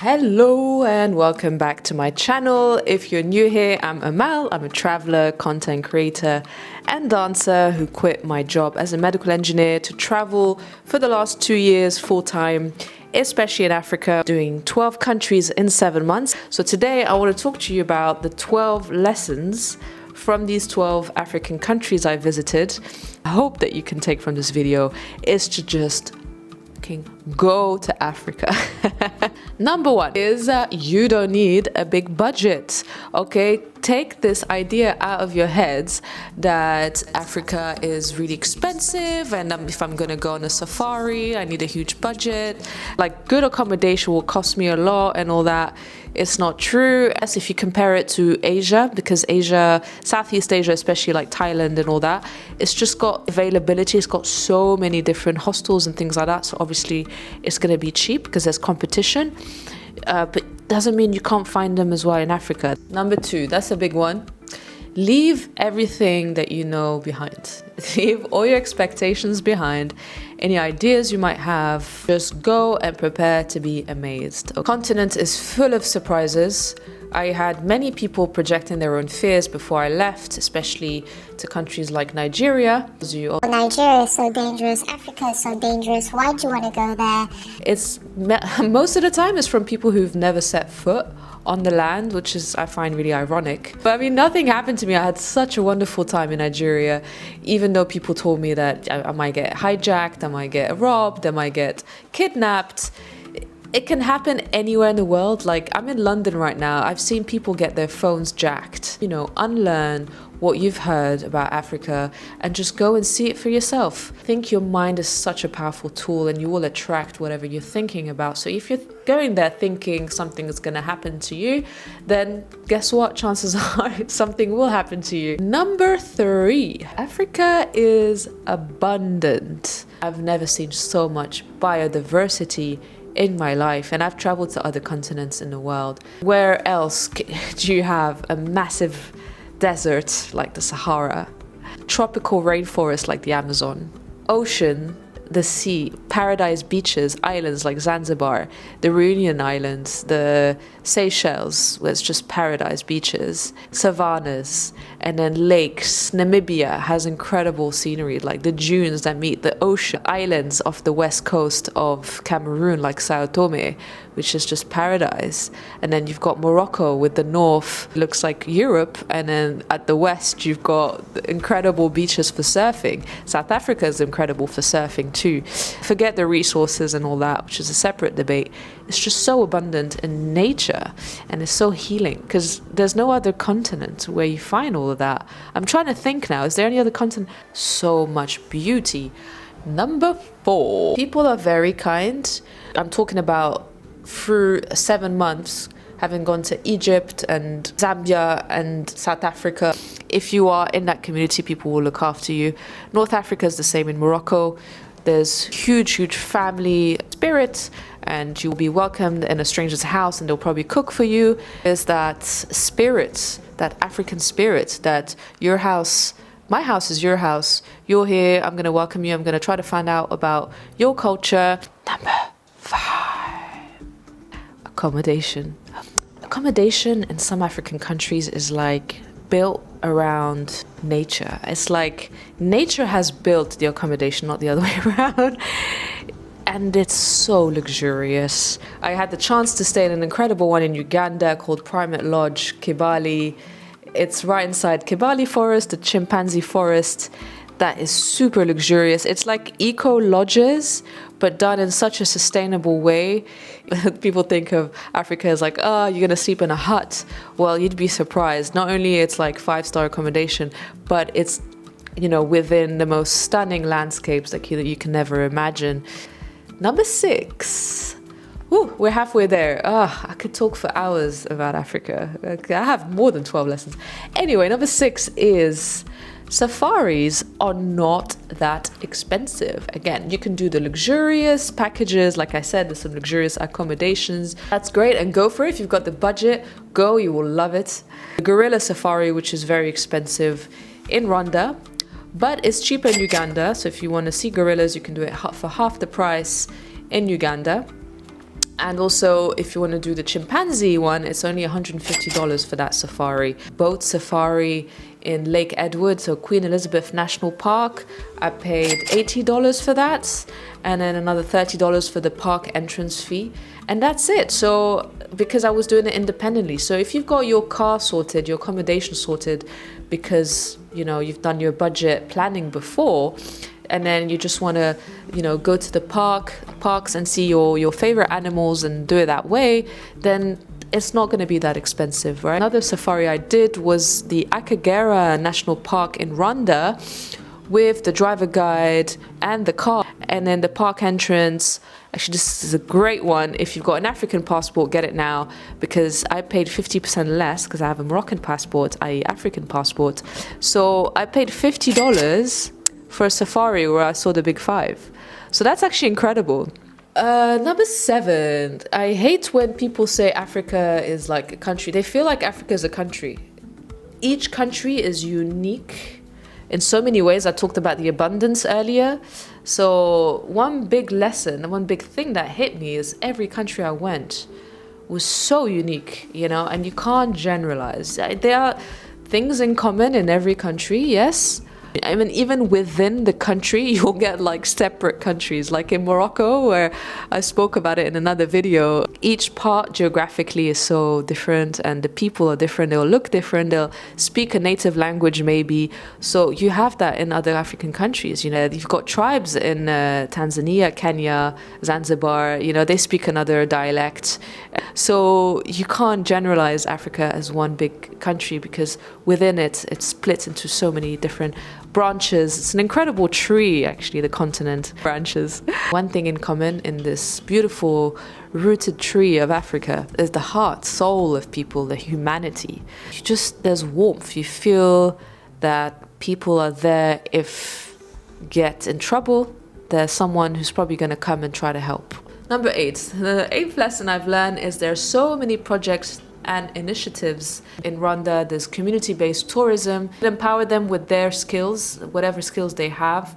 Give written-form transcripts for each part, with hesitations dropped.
Hello and welcome back to my channel. If you're new here, I'm Amal. I'm a traveler, content creator and dancer who quit my job as a medical engineer to travel for the last 2 years full-time, especially in Africa, doing 12 countries in 7 months. So today I want to talk to you about the 12 lessons from these 12 African countries I visited. I hope that you can take from this video is to just go to Africa. Number one is you don't need a big budget. Okay, take this idea out of your heads that Africa is really expensive and if I'm gonna go on a safari I need a huge budget, like good accommodation will cost me a lot and all that. It's not true. As if you compare it to Asia, because Asia, Southeast Asia, especially like Thailand and all that, it's just got availability. It's got so many different hostels and things like that. So obviously it's going to be cheap because there's competition. But doesn't mean you can't find them as well in Africa. Number two, that's a big one. Leave everything that you know behind. Leave all your expectations behind. Any ideas you might have, just go and prepare to be amazed. The continent is full of surprises. I had many people projecting their own fears before I left, especially to countries like Nigeria. Nigeria is so dangerous, Africa is so dangerous, why do you want to go there? It's most of the time it's from people who've never set foot on the land, which is I find really ironic. But I mean, nothing happened to me. I had such a wonderful time in Nigeria, even though people told me that I might get hijacked, I might get robbed, I might get kidnapped. It can happen anywhere in the world. Like I'm in London right now. I've seen people get their phones jacked. You know, unlearn what you've heard about Africa and just go and see it for yourself. I think your mind is such a powerful tool and you will attract whatever you're thinking about. So if you're going there thinking something is going to happen to you, then guess what? Chances are something will happen to you. Number three, Africa is abundant. I've never seen so much biodiversity in my life, and I've traveled to other continents in the world. Where else do you have a massive desert like the Sahara, tropical rainforest like the Amazon, ocean, the sea, paradise beaches, islands like Zanzibar, the Reunion Islands, the Seychelles, where it's just paradise beaches, savannas, and then lakes. Namibia has incredible scenery, like the dunes that meet the ocean. Islands off the west coast of Cameroon, like Sao Tome, which is just paradise. And then you've got Morocco with the north, looks like Europe, and then at the west you've got incredible beaches for surfing. South Africa is incredible for surfing too. Forget the resources and all that, which is a separate debate. It's just so abundant in nature and it's so healing because there's no other continent where you find all of that. I'm trying to think now, is there any other continent? So much beauty. Number four, people are very kind. I'm talking about through 7 months, having gone to Egypt and Zambia and South Africa. If you are in that community, people will look after you. North Africa is the same in Morocco. There's huge family spirit and you'll be welcomed in a stranger's house and they'll probably cook for you. There's that spirit, that African spirit, that your house, my house is your house. You're here, I'm gonna welcome you. I'm gonna try to find out about your culture. Number five, accommodation. Accommodation in some African countries is like built around nature. It's like nature has built the accommodation, not the other way around. And it's so luxurious. I had the chance to stay in an incredible one in Uganda called Primate Lodge, Kibali. It's right inside Kibali Forest, the chimpanzee forest. That is super luxurious. It's like eco lodges, but done in such a sustainable way. People think of Africa as like, oh, you're gonna sleep in a hut. Well, you'd be surprised. Not only it's like 5-star accommodation, but it's, you know, within the most stunning landscapes that you can never imagine. Number six. Woo, we're halfway there. I could talk for hours about Africa. I have more than 12 lessons. Anyway, number 6 is safaris are not that expensive. Again, you can do the luxurious packages. Like I said, there's some luxurious accommodations. That's great and go for it. If you've got the budget, go, you will love it. The gorilla safari, which is very expensive in Rwanda, but it's cheaper in Uganda. So if you want to see gorillas, you can do it for half the price in Uganda. And also, if you want to do the chimpanzee one, it's only $150 for that safari. Boat safari in Lake Edward, so Queen Elizabeth National Park, I paid $80 for that, and then another $30 for the park entrance fee. And that's it. So, because I was doing it independently. So if you've got your car sorted, your accommodation sorted, because, you know, you've done your budget planning before, and then you just want to, you know, go to the parks and see your favorite animals and do it that way, then it's not going to be that expensive, right? Another safari I did was the Akagera National Park in Rwanda, with the driver guide and the car, and then the park entrance. Actually, this is a great one. If you've got an African passport, get it now, because I paid 50% less because I have a Moroccan passport, i.e. African passport. So I paid $50 for a safari where I saw the big five. So that's actually incredible. Number 7, I hate when people say Africa is like a country. They feel like Africa is a country. Each country is unique in so many ways. I talked about the abundance earlier. So one big lesson, one big thing that hit me is every country I went was so unique, you know, and you can't generalize. There are things in common in every country, yes. I mean, even within the country, you'll get like separate countries. Like in Morocco, where I spoke about it in another video, each part geographically is so different, and the people are different. They'll look different. They'll speak a native language, maybe. So you have that in other African countries. You know, you've got tribes in Tanzania, Kenya, Zanzibar. You know, they speak another dialect. So you can't generalize Africa as one big country, because within it, it's split into so many different branches. It's an incredible tree, actually, the continent branches. One thing in common in this beautiful rooted tree of Africa is the heart, soul of people, the humanity. There's warmth. You feel that people are there. If you get in trouble, there's someone who's probably going to come and try to help. Number 8, the 8th lesson I've learned is there's so many projects and initiatives in Rwanda. There's community-based tourism. Empower them with their skills, whatever skills they have.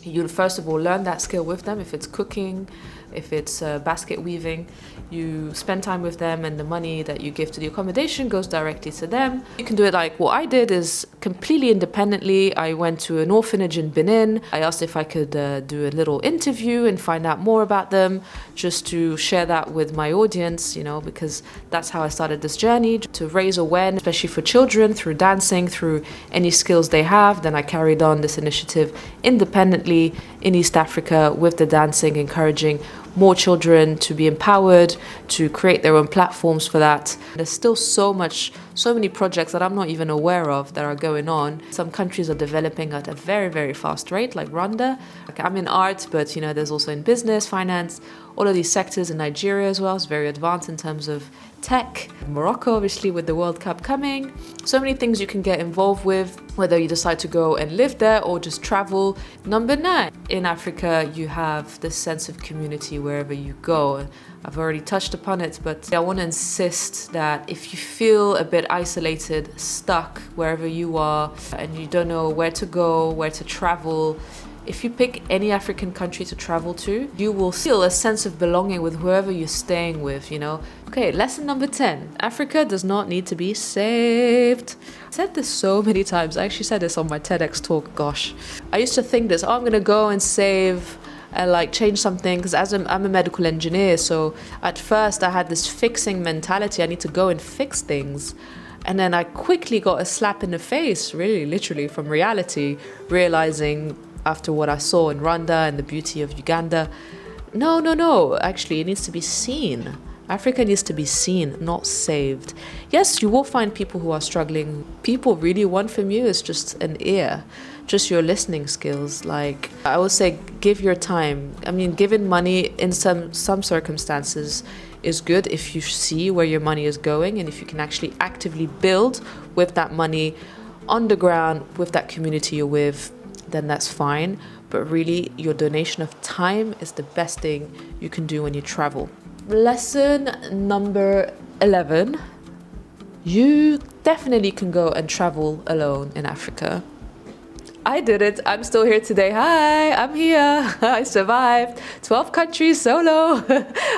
You first of all learn that skill with them. If it's cooking, if it's basket weaving, you spend time with them, and the money that you give to the accommodation goes directly to them. You can do it like what I did, is completely independently. I went to an orphanage in Benin. I asked if I could do a little interview and find out more about them, just to share that with my audience, you know, because that's how I started this journey, to raise awareness, especially for children, through dancing, through any skills they have. Then I carried on this initiative independently in East Africa with the dancing, encouraging more children to be empowered, to create their own platforms for that. There's still so many projects that I'm not even aware of that are going on. Some countries are developing at a very, very fast rate, like Rwanda. I'm in art, but you know, there's also in business, finance, all of these sectors. In Nigeria as well is very advanced in terms of tech. Morocco, obviously, with the World Cup coming. So many things you can get involved with, whether you decide to go and live there or just travel. Number 9, in Africa, you have this sense of community wherever you go. I've already touched upon it, but I want to insist that if you feel a bit isolated, stuck wherever you are, and you don't know where to go, where to travel, if you pick any African country to travel to, you will feel a sense of belonging with whoever you're staying with, you know. Okay, lesson number 10. Africa does not need to be saved. I said this so many times. I actually said this on my TEDx talk, gosh. I used to think this, I'm going to go and save and like change something, because I'm a medical engineer, so at first I had this fixing mentality. I need to go and fix things. And then I quickly got a slap in the face, really, literally, from reality, realizing after what I saw in Rwanda and the beauty of Uganda, no, actually it needs to be seen. Africa needs to be seen, not saved. Yes, you will find people who are struggling. People really want from you is just an ear, just your listening skills. Like, I would say, give your time. I mean, giving money in some circumstances is good if you see where your money is going, and if you can actually actively build with that money on the ground with that community you're with, then that's fine. But really, your donation of time is the best thing you can do when you travel. Lesson number 11. You definitely can go and travel alone in Africa. I did it. I'm still here today. Hi, I'm here. I survived. 12 countries solo.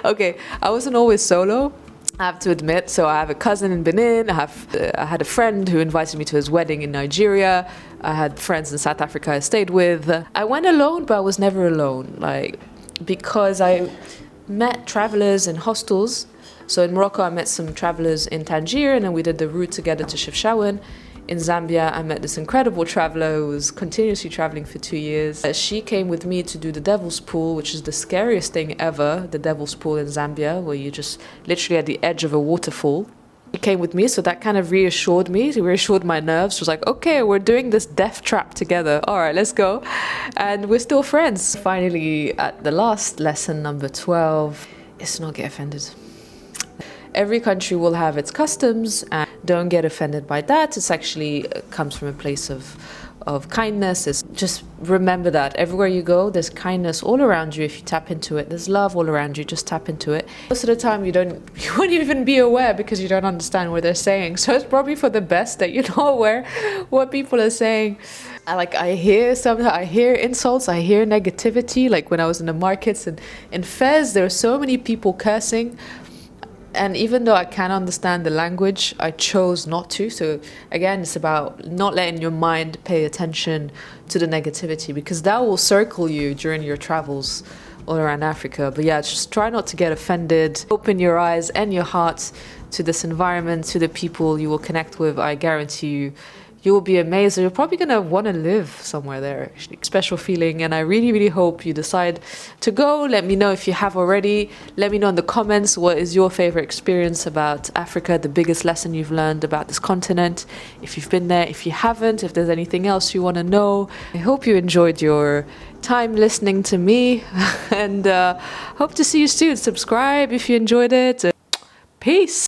Okay, I wasn't always solo, I have to admit. So I have a cousin in Benin. I had a friend who invited me to his wedding in Nigeria. I had friends in South Africa I stayed with. I went alone, but I was never alone. Like, because I met travelers in hostels. So in Morocco, I met some travelers in Tangier, and then we did the route together to Chefchaouen. In Zambia, I met this incredible traveler who was continuously traveling for 2 years. She came with me to do the Devil's Pool, which is the scariest thing ever, the Devil's Pool in Zambia, where you're just literally at the edge of a waterfall. She came with me, so that kind of reassured me, it reassured my nerves. She was like, okay, we're doing this death trap together. All right, let's go. And we're still friends. Finally, at the last lesson, number 12, is not get offended. Every country will have its customs, and don't get offended by that. It's actually comes from a place of kindness. It's just remember that everywhere you go, there's kindness all around you if you tap into it. There's love all around you, just tap into it. Most of the time you won't even be aware because you don't understand what they're saying. So it's probably for the best that you're not aware what people are saying. I hear insults, I hear negativity. Like when I was in the markets and in Fez, there were so many people cursing. And even though I can understand the language, I chose not to. So again, it's about not letting your mind pay attention to the negativity, because that will circle you during your travels all around Africa. But yeah, just try not to get offended. Open your eyes and your heart to this environment, to the people you will connect with. I guarantee you will be amazed. You're probably going to want to live somewhere there, actually. Special feeling. And I really, really hope you decide to go. Let me know if you have already. Let me know in the comments what is your favorite experience about Africa, the biggest lesson you've learned about this continent. If you've been there, if you haven't, if there's anything else you want to know. I hope you enjoyed your time listening to me. And hope to see you soon. Subscribe if you enjoyed it. Peace.